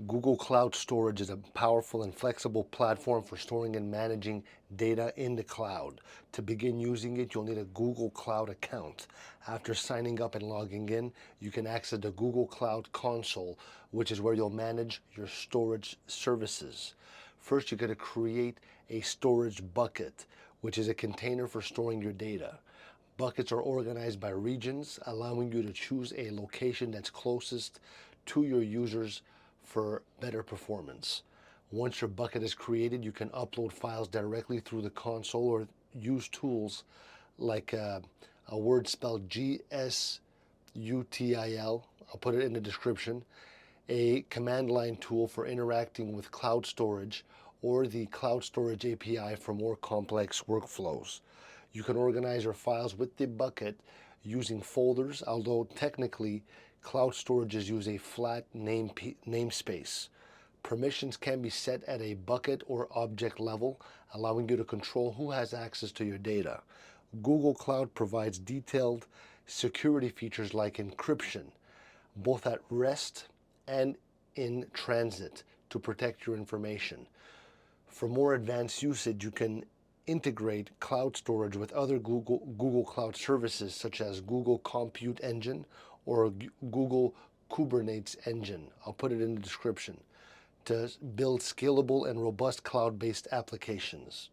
Google Cloud Storage is a powerful and flexible platform for storing and managing data in the cloud. To begin using it, you'll need a Google Cloud account. After signing up and logging in, you can access the Google Cloud Console, which is where you'll manage your storage services. First, you're going to create a storage bucket, which is a container for storing your data. Buckets are organized by regions, allowing you to choose a location that's closest to your users for better performance. Once your bucket is created, you can upload files directly through the console or use tools like a word spelled gsutil. I'll put it in the description. A command line tool for interacting with cloud storage, or the Cloud Storage API for more complex workflows. You can organize your files with the bucket using folders, although technically cloud storages use a flat namespace. Permissions can be set at a bucket or object level, allowing you to control who has access to your data. Google Cloud provides detailed security features like encryption, both at rest and in transit, to protect your information. For more advanced usage, you can integrate cloud storage with other Google Cloud services such as Google Compute Engine or Google Kubernetes Engine. I'll put it in the description to build scalable and robust cloud-based applications.